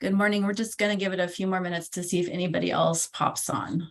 Good morning. We're just going to give it a few more minutes to see if anybody else pops on.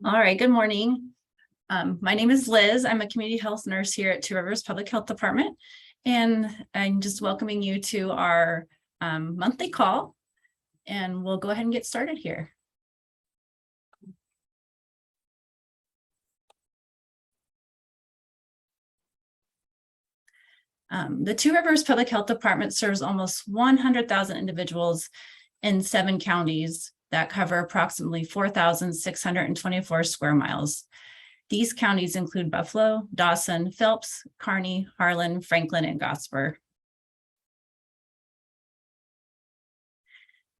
All right, good morning. My name is Liz. I'm a community health nurse here at Two Rivers Public Health Department, and I'm just welcoming you to our monthly call, and we'll go ahead and get started here. The Two Rivers Public Health Department serves almost 100,000 individuals in 7 counties that cover approximately 4,624 square miles. These counties include Buffalo, Dawson, Phelps, Kearney, Harlan, Franklin, and Gosper.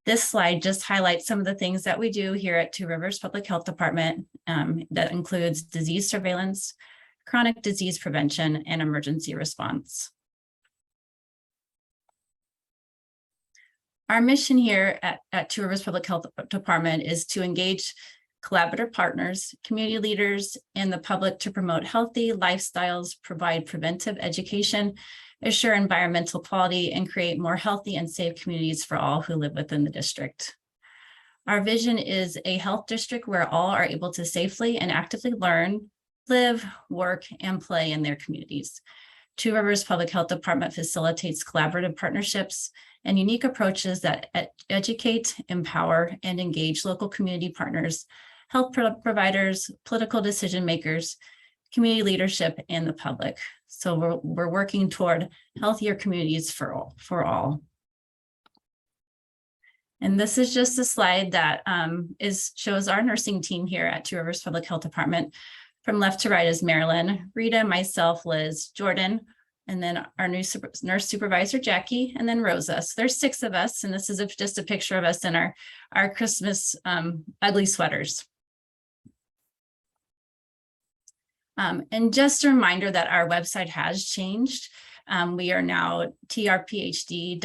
This slide just highlights some of the things that we do here at Two Rivers Public Health Department. That includes disease surveillance, chronic disease prevention, and emergency response. Our mission here at Two Rivers Public Health Department is to engage collaborative partners, community leaders, and the public to promote healthy lifestyles, provide preventive education, assure environmental quality, and create more healthy and safe communities for all who live within the district. Our vision is a health district where all are able to safely and actively learn, live, work, and play in their communities. Two Rivers Public Health Department facilitates collaborative partnerships and unique approaches that educate, empower, and engage local community partners, health providers, political decision makers, community leadership, and the public. So we're working toward healthier communities for all. And this is just a slide that shows our nursing team here at Two Rivers Public Health Department. From left to right is Marilyn, Rita, myself, Liz, Jordan, and then our new nurse supervisor, Jackie, and then Rosa. So there's 6 of us, and this is just a picture of us in our Christmas ugly sweaters. And just a reminder that our website has changed. We are now trphd.ne.gov.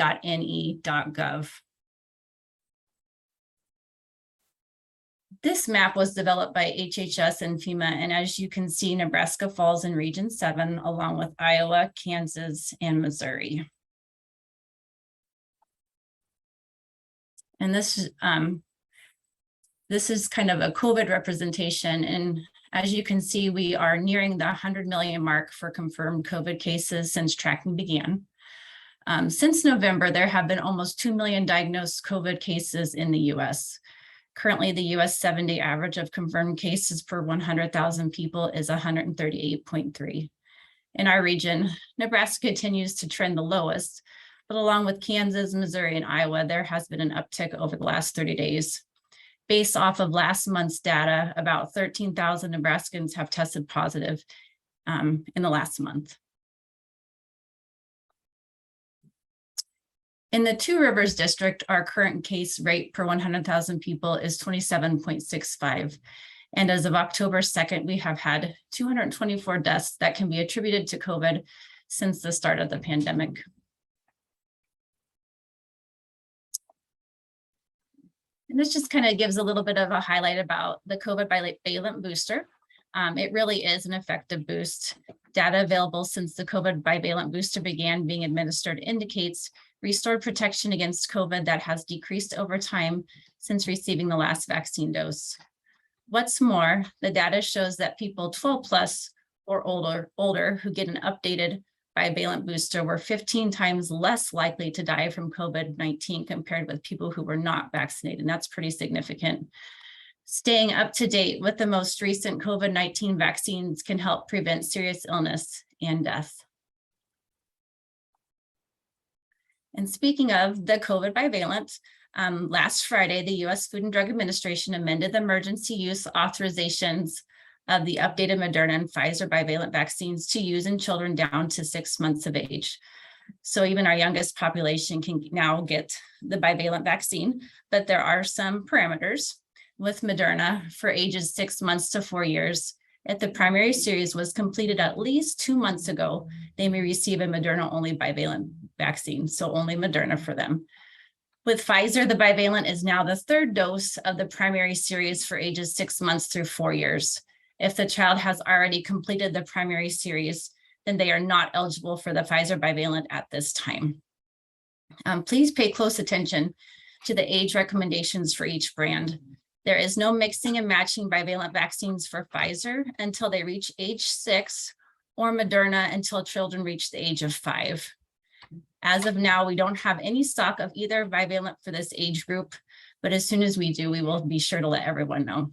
This map was developed by HHS and FEMA, and as you can see, Nebraska falls in Region 7, along with Iowa, Kansas, and Missouri. And this is kind of a COVID representation, and as you can see, we are nearing the 100 million mark for confirmed COVID cases since tracking began. Since November, there have been almost 2 million diagnosed COVID cases in the US. Currently, the US 7-day average of confirmed cases per 100,000 people is 138.3. In our region, Nebraska continues to trend the lowest, but along with Kansas, Missouri, and Iowa, there has been an uptick over the last 30 days. Based off of last month's data, about 13,000 Nebraskans have tested positive in the last month. In the Two Rivers district, our current case rate per 100,000 people is 27.65. And as of October 2nd, we have had 224 deaths that can be attributed to COVID since the start of the pandemic. And this just kind of gives a little bit of a highlight about the COVID bivalent booster. It really is an effective boost. Data available since the COVID bivalent booster began being administered indicates restored protection against COVID that has decreased over time since receiving the last vaccine dose. What's more, the data shows that people 12 plus or older who get an updated bivalent booster were 15 times less likely to die from COVID-19 compared with people who were not vaccinated. And that's pretty significant. Staying up to date with the most recent COVID-19 vaccines can help prevent serious illness and death. And speaking of the COVID bivalent, last Friday, the US Food and Drug Administration amended the emergency use authorizations of the updated Moderna and Pfizer bivalent vaccines to use in children down to 6 months of age. So even our youngest population can now get the bivalent vaccine, but there are some parameters with Moderna for ages 6 months to 4 years. If the primary series was completed at least 2 months ago, they may receive a Moderna-only bivalent vaccine, so only Moderna for them. With Pfizer, the bivalent is now the third dose of the primary series for ages 6 months through 4 years. If the child has already completed the primary series, then they are not eligible for the Pfizer bivalent at this time. Please pay close attention to the age recommendations for each brand. There is no mixing and matching bivalent vaccines for Pfizer until they reach age 6, or Moderna until children reach the age of 5. As of now, we don't have any stock of either bivalent for this age group, but as soon as we do, we will be sure to let everyone know.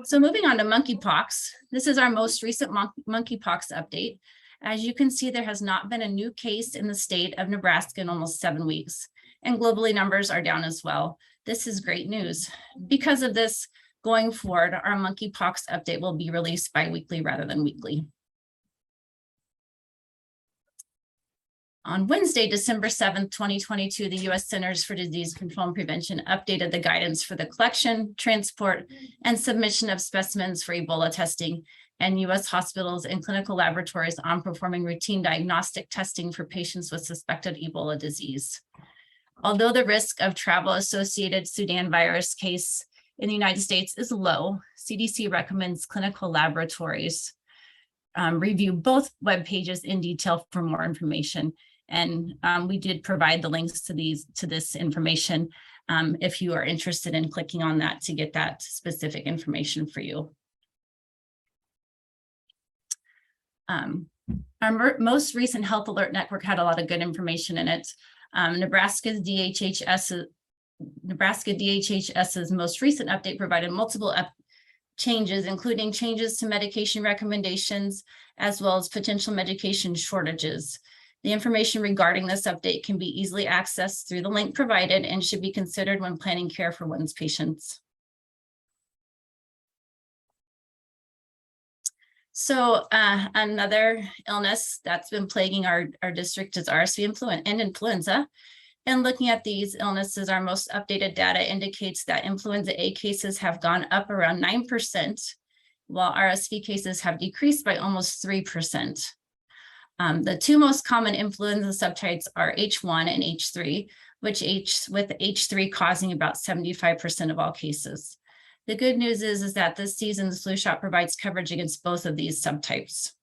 So moving on to monkeypox, this is our most recent monkeypox update. As you can see, there has not been a new case in the state of Nebraska in almost 7 weeks, and globally numbers are down as well. This is great news. Because of this, going forward, our monkeypox update will be released bi-weekly rather than weekly. On Wednesday, December 7th, 2022, the U.S. Centers for Disease Control and Prevention updated the guidance for the collection, transport, and submission of specimens for Ebola testing, and U.S. hospitals and clinical laboratories on performing routine diagnostic testing for patients with suspected Ebola disease. Although the risk of travel-associated Sudan virus case in the United States is low, CDC recommends clinical laboratories review both web pages in detail for more information. And we did provide the links to this information if you are interested in clicking on that to get that specific information for you. Our most recent Health Alert Network had a lot of good information in it. Nebraska DHHS's most recent update provided multiple changes, including changes to medication recommendations, as well as potential medication shortages. The information regarding this update can be easily accessed through the link provided and should be considered when planning care for one's patients. So another illness that's been plaguing our district is RSV and influenza. And looking at these illnesses, our most updated data indicates that influenza A cases have gone up around 9%, while RSV cases have decreased by almost 3%. The two most common influenza subtypes are H1 and H3, with H3 causing about 75% of all cases. The good news is that this season's flu shot provides coverage against both of these subtypes.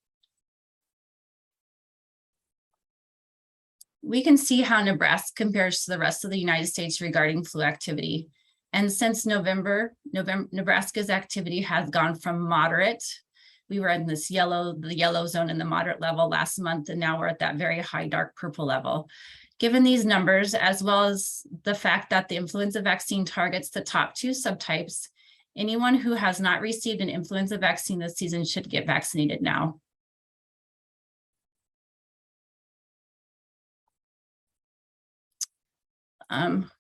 We can see how Nebraska compares to the rest of the United States regarding flu activity. And since November, Nebraska's activity has gone from moderate We were in this the yellow zone in the moderate level last month, and now we're at that very high dark purple level. Given these numbers, as well as the fact that the influenza vaccine targets the top 2 subtypes, anyone who has not received an influenza vaccine this season should get vaccinated now.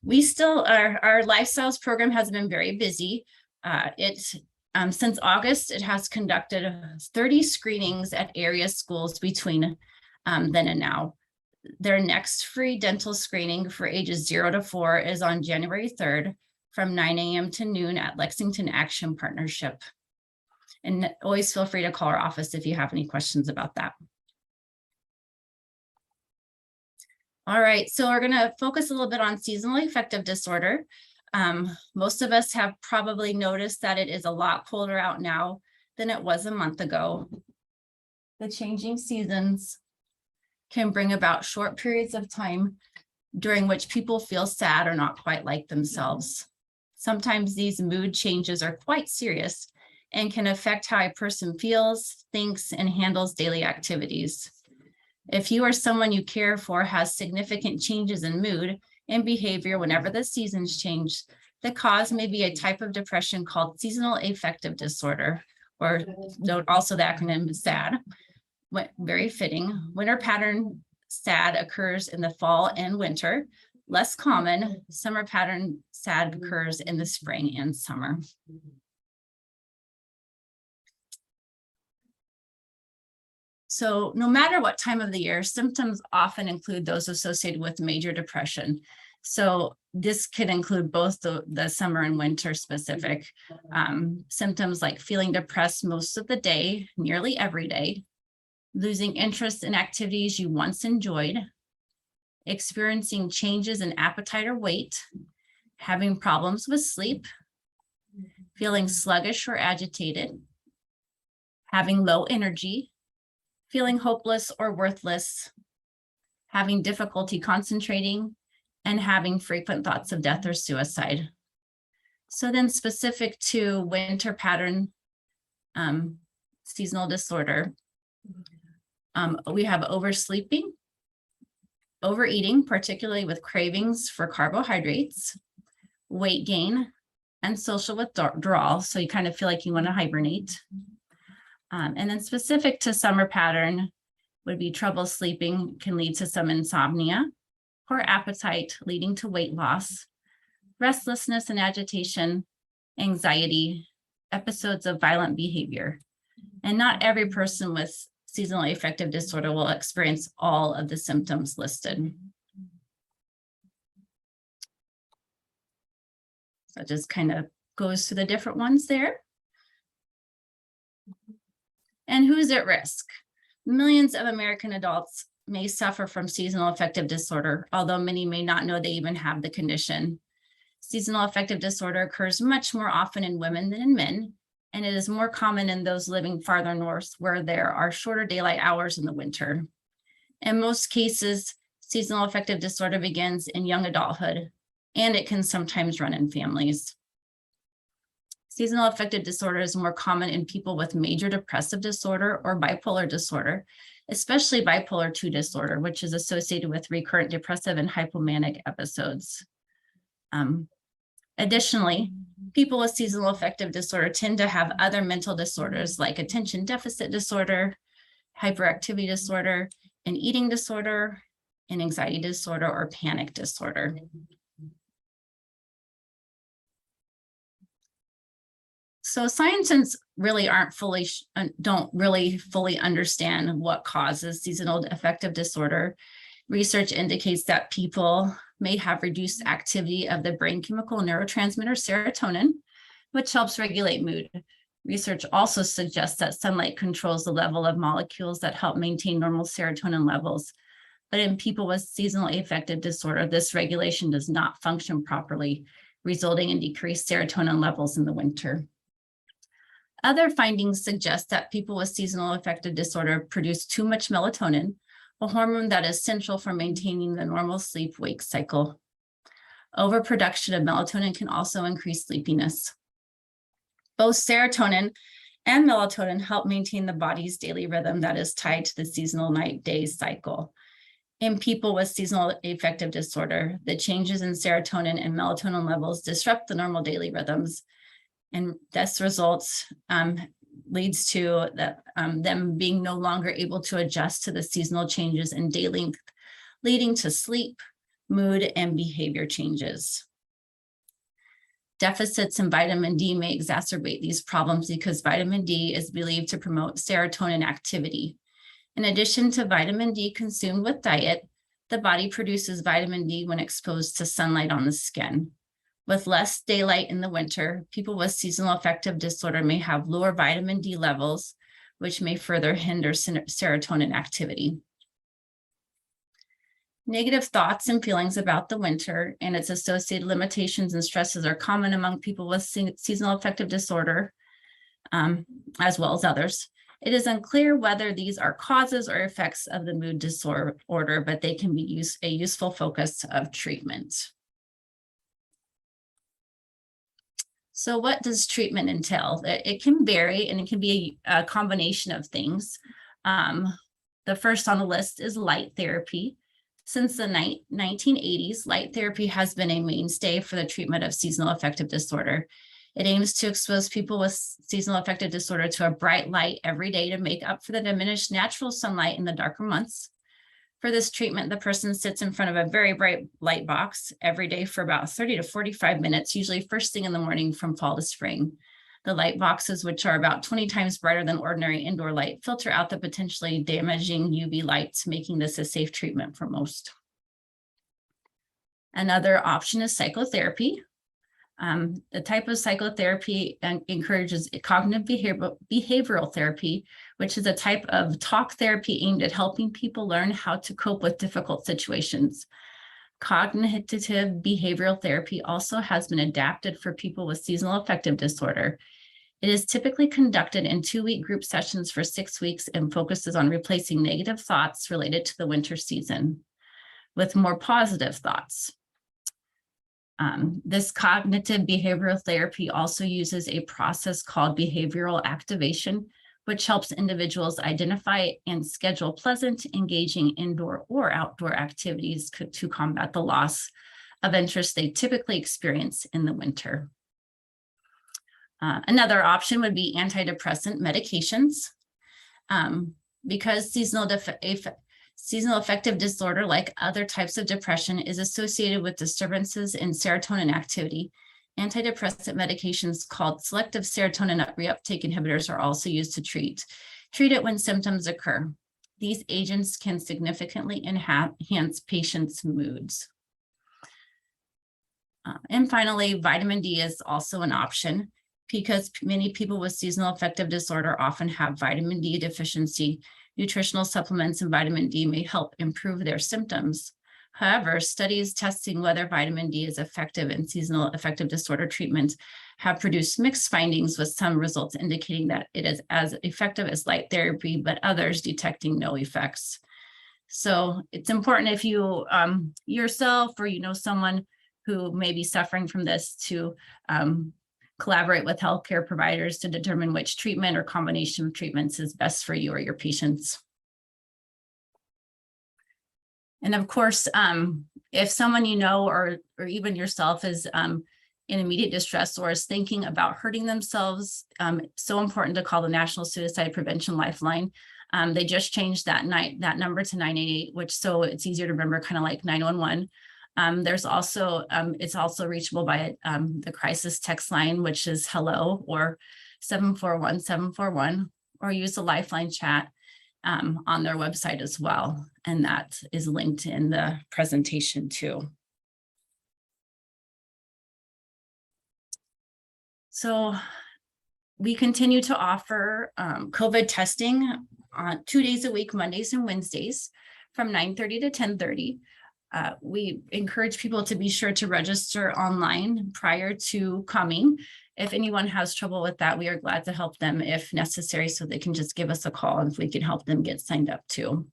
We still, our lifestyles program has been very busy. Since August, it has conducted 30 screenings at area schools between then and now. Their next free dental screening for ages 0 to 4 is on January 3rd from 9 a.m. to noon at Lexington Action Partnership. And always feel free to call our office if you have any questions about that. All right, so we're going to focus a little bit on seasonal affective disorder. Most of us have probably noticed that it is a lot colder out now than it was a month ago. The changing seasons can bring about short periods of time during which people feel sad or not quite like themselves. Sometimes these mood changes are quite serious and can affect how a person feels, thinks, and handles daily activities. If you or someone you care for has significant changes in mood and behavior whenever the seasons change, the cause may be a type of depression called seasonal affective disorder, or note also the acronym is SAD. Very fitting. Winter pattern SAD occurs in the fall and winter. Less common, summer pattern SAD occurs in the spring and summer. So no matter what time of the year, symptoms often include those associated with major depression. So this could include both the summer and winter specific symptoms like feeling depressed most of the day, nearly every day, losing interest in activities you once enjoyed, experiencing changes in appetite or weight, having problems with sleep, feeling sluggish or agitated, having low energy, feeling hopeless or worthless, having difficulty concentrating, and having frequent thoughts of death or suicide. So then specific to winter pattern seasonal disorder, we have oversleeping, overeating, particularly with cravings for carbohydrates, weight gain, and social withdrawal. So you kind of feel like you want to hibernate. And then specific to summer pattern would be trouble sleeping, can lead to some insomnia, poor appetite leading to weight loss, restlessness and agitation, anxiety, episodes of violent behavior. And not every person with seasonal affective disorder will experience all of the symptoms listed. So it just kind of goes through the different ones there. And who's at risk? Millions of American adults may suffer from seasonal affective disorder, although many may not know they even have the condition. Seasonal affective disorder occurs much more often in women than in men, and it is more common in those living farther north where there are shorter daylight hours in the winter. In most cases, seasonal affective disorder begins in young adulthood, and it can sometimes run in families. Seasonal affective disorder is more common in people with major depressive disorder or bipolar disorder, especially bipolar II disorder, which is associated with recurrent depressive and hypomanic episodes. Additionally, people with seasonal affective disorder tend to have other mental disorders like attention deficit disorder, hyperactivity disorder, an eating disorder, an anxiety disorder, or panic disorder. So scientists really don't really fully understand what causes seasonal affective disorder. Research indicates that people may have reduced activity of the brain chemical neurotransmitter serotonin, which helps regulate mood. Research also suggests that sunlight controls the level of molecules that help maintain normal serotonin levels. But in people with seasonal affective disorder, this regulation does not function properly, resulting in decreased serotonin levels in the winter. Other findings suggest that people with seasonal affective disorder produce too much melatonin, a hormone that is essential for maintaining the normal sleep-wake cycle. Overproduction of melatonin can also increase sleepiness. Both serotonin and melatonin help maintain the body's daily rhythm that is tied to the seasonal night-day cycle. In people with seasonal affective disorder, the changes in serotonin and melatonin levels disrupt the normal daily rhythms, and this leads to them being no longer able to adjust to the seasonal changes in day length, leading to sleep, mood, and behavior changes. Deficits in vitamin D may exacerbate these problems because vitamin D is believed to promote serotonin activity. In addition to vitamin D consumed with diet, the body produces vitamin D when exposed to sunlight on the skin. With less daylight in the winter, people with seasonal affective disorder may have lower vitamin D levels, which may further hinder serotonin activity. Negative thoughts and feelings about the winter and its associated limitations and stresses are common among people with seasonal affective disorder, as well as others. It is unclear whether these are causes or effects of the mood disorder, but they can be a useful focus of treatment. So what does treatment entail? It can vary, and it can be a combination of things. The first on the list is light therapy. Since the 1980s, light therapy has been a mainstay for the treatment of seasonal affective disorder. It aims to expose people with seasonal affective disorder to a bright light every day to make up for the diminished natural sunlight in the darker months. For this treatment, the person sits in front of a very bright light box every day for about 30 to 45 minutes, usually first thing in the morning from fall to spring. The light boxes, which are about 20 times brighter than ordinary indoor light, filter out the potentially damaging UV lights, making this a safe treatment for most. Another option is psychotherapy. The type of psychotherapy encourages cognitive behavioral therapy, which is a type of talk therapy aimed at helping people learn how to cope with difficult situations. Cognitive behavioral therapy also has been adapted for people with seasonal affective disorder. It is typically conducted in 2-week group sessions for 6 weeks and focuses on replacing negative thoughts related to the winter season with more positive thoughts. This cognitive behavioral therapy also uses a process called behavioral activation, which helps individuals identify and schedule pleasant, engaging indoor or outdoor activities to combat the loss of interest they typically experience in the winter. Another option would be antidepressant medications. Because seasonal affective disorder, like other types of depression, is associated with disturbances in serotonin activity, antidepressant medications called selective serotonin reuptake inhibitors are also used to treat it when symptoms occur. These agents can significantly enhance patients' moods. And finally, vitamin D is also an option because many people with seasonal affective disorder often have vitamin D deficiency. Nutritional supplements and vitamin D may help improve their symptoms. However, studies testing whether vitamin D is effective in seasonal affective disorder treatment have produced mixed findings, with some results indicating that it is as effective as light therapy, but others detecting no effects. So it's important, if you yourself or you know someone who may be suffering from this, to collaborate with healthcare providers to determine which treatment or combination of treatments is best for you or your patients. And of course, if someone you know or even yourself is in immediate distress or is thinking about hurting themselves, it's so important to call the National Suicide Prevention Lifeline. They just changed that number to 988, which so it's easier to remember, kind of like 911. There's also, it's also reachable by the crisis text line, which is hello or 741-741, or use the Lifeline chat on their website as well. And that is linked in the presentation too. So we continue to offer COVID testing on 2 days a week, Mondays and Wednesdays from 9:30 to 10:30. We encourage people to be sure to register online prior to coming. If anyone has trouble with that, we are glad to help them if necessary, so they can just give us a call if we can help them get signed up too.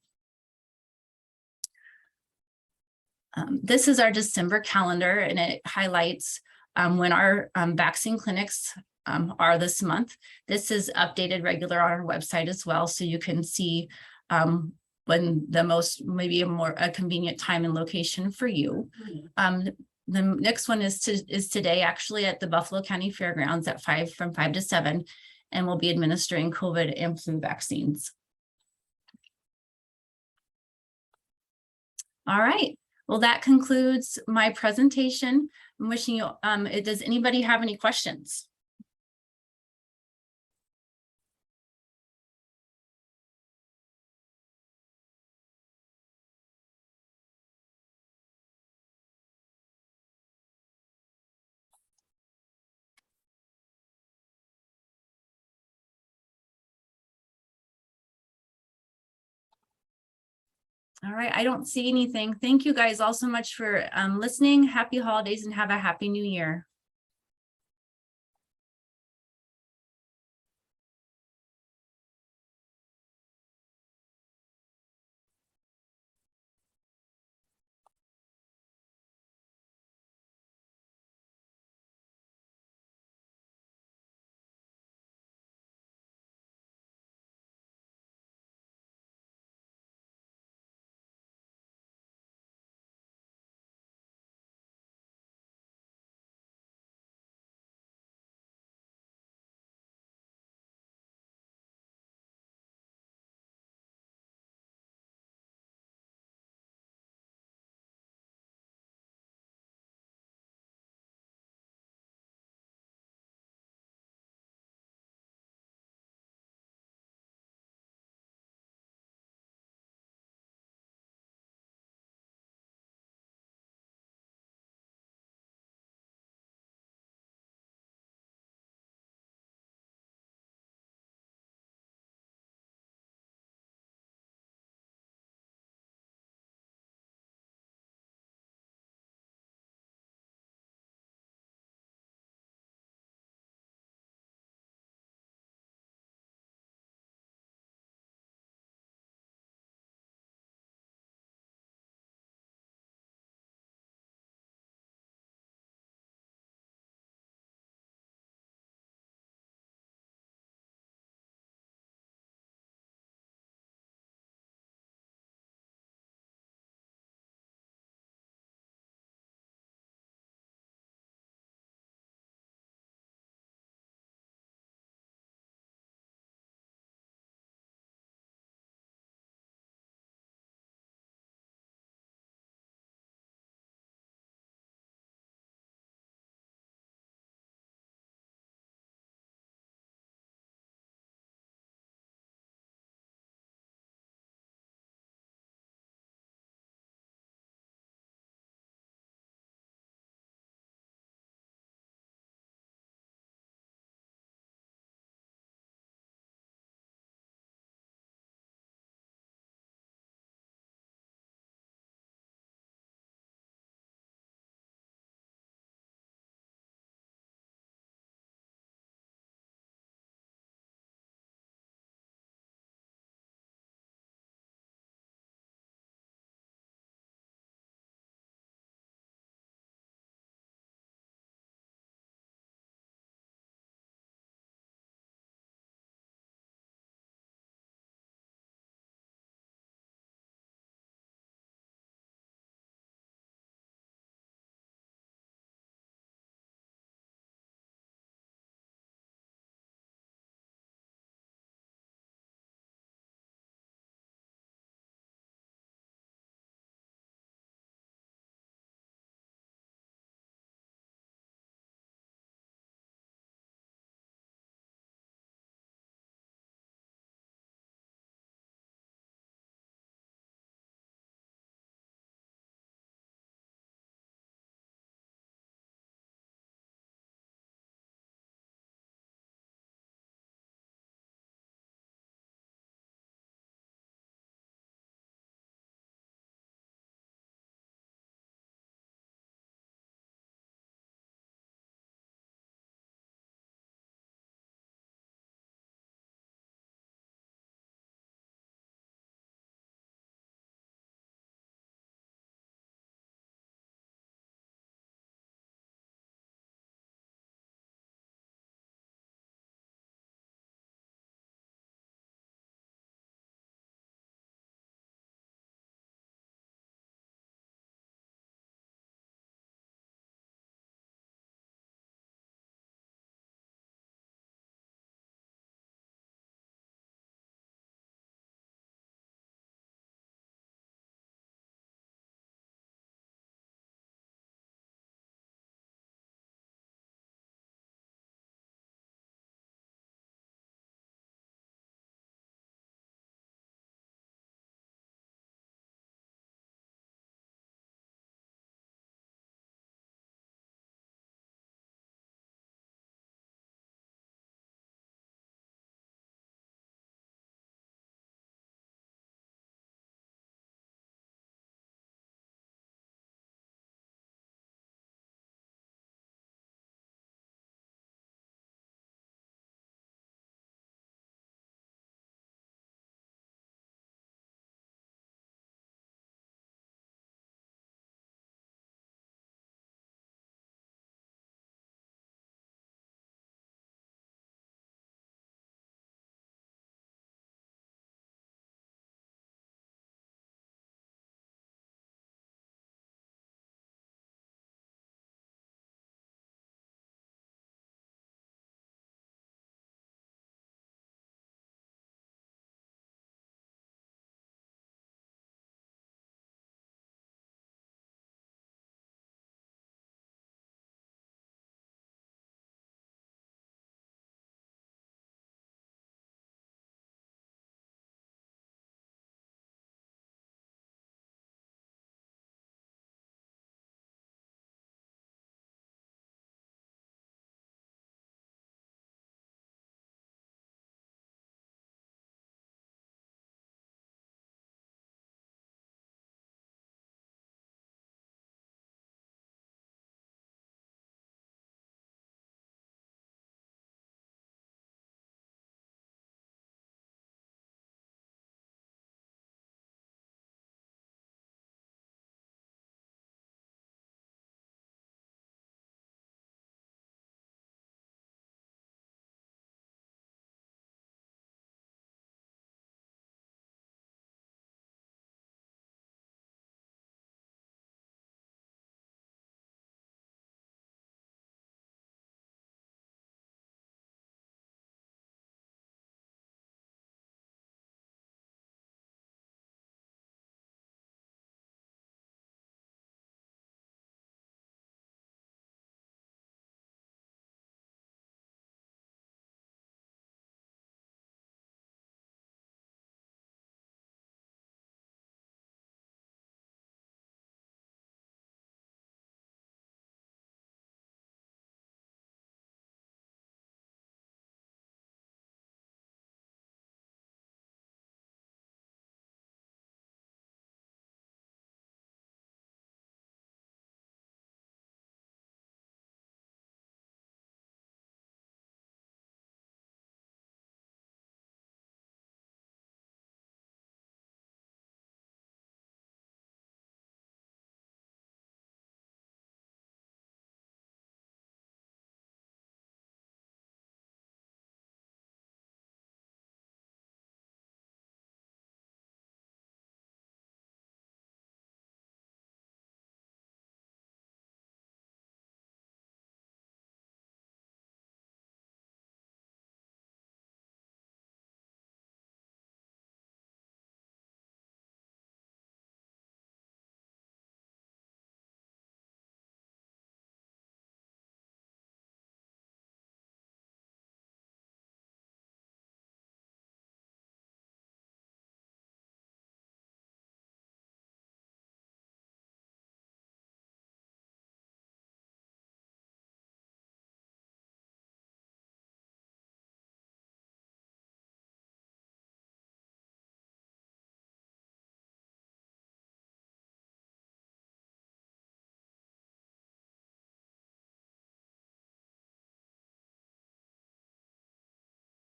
This is our December calendar, and it highlights when our vaccine clinics are this month. This is updated regular on our website as well, so you can see when the most, maybe a convenient time and location for you. The next one is today, actually, at the Buffalo County Fairgrounds at from 5 to 7, and we'll be administering COVID and flu vaccines. All right. Well, that concludes my presentation. I'm wishing you, does anybody have any questions? All right, I don't see anything. Thank you guys all so much for listening. Happy holidays and have a happy new year.